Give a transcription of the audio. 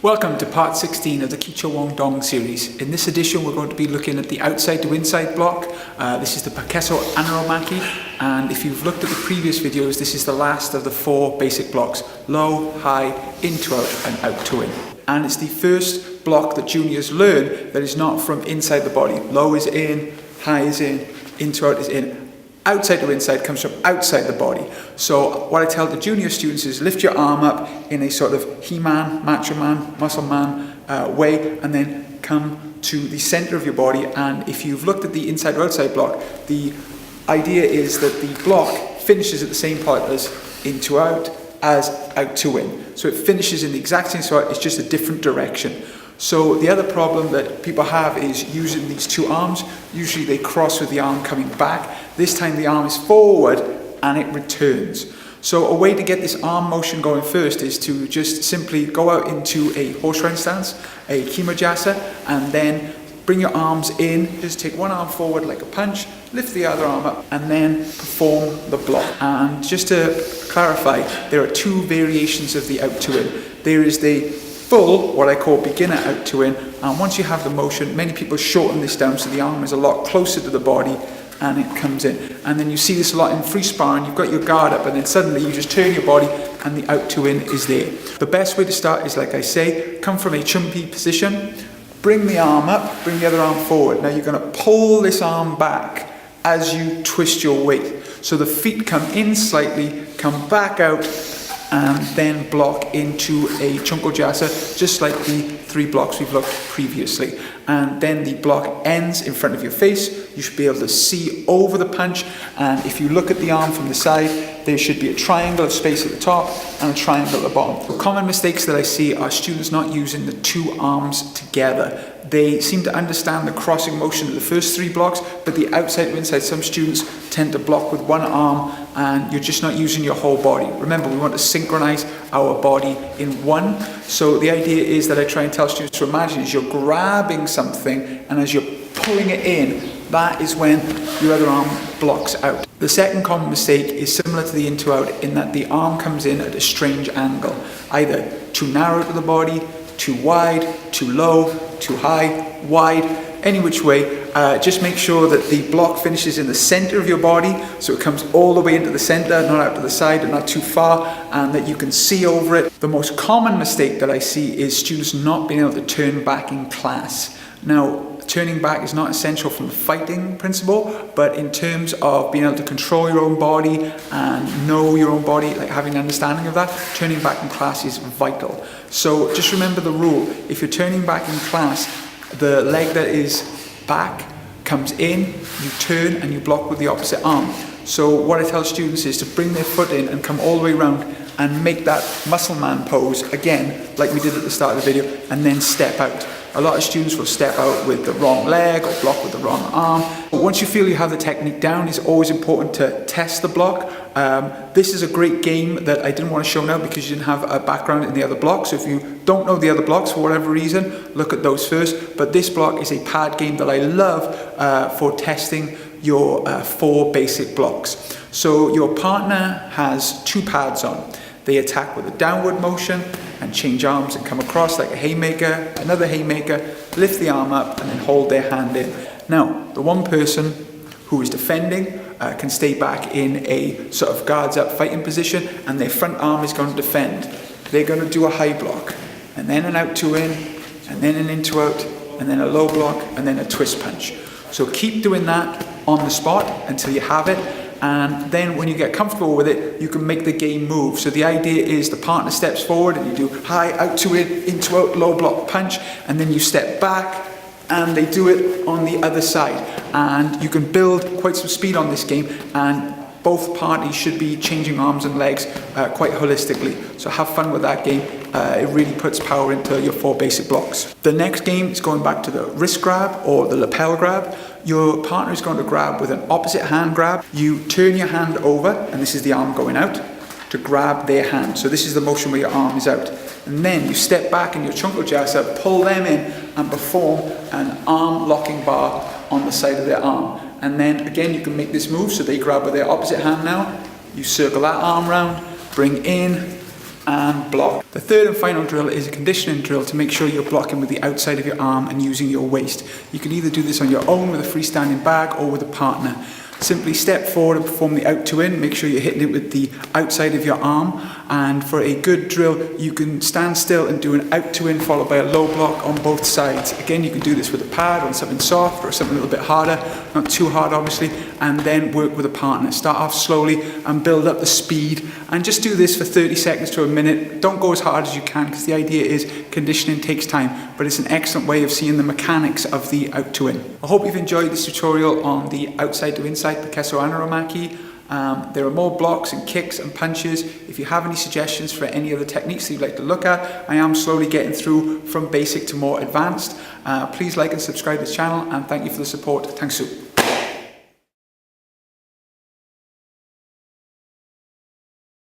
Welcome to part 16 of the Kicho Wong Dong series. In this edition we're going to be looking at the outside to inside block. This is the Phakeso Ahnu, and if you've looked at the previous videos, this is the last of the four basic blocks: low, high, in to out and out to in. And it's the first block that juniors learn that is not from inside the body. Low is in to out is in. Outside to inside comes from outside the body. So what I tell the junior students is lift your arm up in a sort of He-Man, Macho Man, Muscle Man way, and then come to the center of your body. And if you've looked at the inside or outside block, the idea is that the block finishes at the same point as in to out as out to in. So it finishes in the exact same spot, it's just a different direction. So the other problem that people have is using these two arms. Usually they cross with the arm coming back. This time the arm is forward and it returns. So a way to get this arm motion going first is to just simply go out into a horse riding stance, a kimajasa, and then bring your arms in. Just take one arm forward like a punch, lift the other arm up, and then perform the block. And just to clarify, there are two variations of the out to in. There is the full, what I call beginner out to in, and once you have the motion, many people shorten this down so the arm is a lot closer to the body and it comes in. And then you see this a lot in free sparring. You've got your guard up and then suddenly you just turn your body and the out to in is there. The best way to start is, like I say, come from a chumpi position, bring the arm up, bring the other arm forward. Now you're going to pull this arm back as you twist your weight. So the feet come in slightly, come back out, and then block into a chunko jasa, just like the three blocks we've looked previously. And then the block ends in front of your face. You should be able to see over the punch, and if you look at the arm from the side, there should be a triangle of space at the top and a triangle at the bottom. The common mistakes that I see are students not using the two arms together. They seem to understand the crossing motion of the first three blocks, but the outside to inside, some students tend to block with one arm and you're just not using your whole body. Remember, we want to synchronize our body in one. So the idea is that I try and tell students to imagine as you're grabbing something and as you're pulling it in, that is when your other arm blocks out. The second common mistake is similar to the in to out in that the arm comes in at a strange angle, either too narrow to the body, too wide, too low, too high, wide, any which way. Just make sure that the block finishes in the center of your body, so it comes all the way into the center, not out to the side and not too far, and that you can see over it. The most common mistake that I see is students not being able to turn back in class. Now, turning back is not essential from the fighting principle, but in terms of being able to control your own body and know your own body, like having an understanding of that, turning back in class is vital. So just remember the rule: if you're turning back in class, the leg that is back comes in, you turn and you block with the opposite arm. So what I tell students is to bring their foot in and come all the way around and make that muscle man pose again, like we did at the start of the video, and then step out. A lot of students will step out with the wrong leg or block with the wrong arm. But once you feel you have the technique down, it's always important to test the block. This is a great game that I didn't want to show now because you didn't have a background in the other blocks. So if you don't know the other blocks for whatever reason, look at those first. But this block is a pad game that I love for testing your four basic blocks. So your partner has two pads on. They attack with a downward motion and change arms and come across like a haymaker, another haymaker, lift the arm up and then hold their hand in. Now, the one person who is defending can stay back in a sort of guards up fighting position, and their front arm is going to defend. They're going to do a high block, and then an out to in, and then an in to out, and then a low block, and then a twist punch. So keep doing that on the spot until you have it. And then when you get comfortable with it, you can make the game move. So the idea is the partner steps forward and you do high, out to in to out, low block punch, and then you step back and they do it on the other side. And you can build quite some speed on this game, and both parties should be changing arms and legs quite holistically. So have fun with that game. It really puts power into your four basic blocks. The next game is going back to the wrist grab or the lapel grab. Your partner is going to grab with an opposite hand grab. You turn your hand over, and this is the arm going out, to grab their hand. So this is the motion where your arm is out. And then you step back in your chunko jasa, pull them in, and perform an arm locking bar on the side of their arm. And then again, you can make this move, so they grab with their opposite hand now. You circle that arm round, bring in, and block. The third and final drill is a conditioning drill to make sure you're blocking with the outside of your arm and using your waist. You can either do this on your own with a freestanding bag or with a partner. Simply step forward and perform the out to in. Make sure you're hitting it with the outside of your arm. And for a good drill, you can stand still and do an out to in followed by a low block on both sides. Again, you can do this with a pad on something soft or something a little bit harder, not too hard obviously, and then work with a partner. Start off slowly and build up the speed, and just do this for 30 seconds to a minute. Don't go as hard as you can, because the idea is conditioning takes time, but it's an excellent way of seeing the mechanics of the out to in. I hope you've enjoyed this tutorial on the outside to inside Phakeso Ahnu. There are more blocks and kicks and punches. If you have any suggestions for any other techniques that you'd like to look at, I am slowly getting through from basic to more advanced. Please like and subscribe to the channel, and thank you for the support. Tang.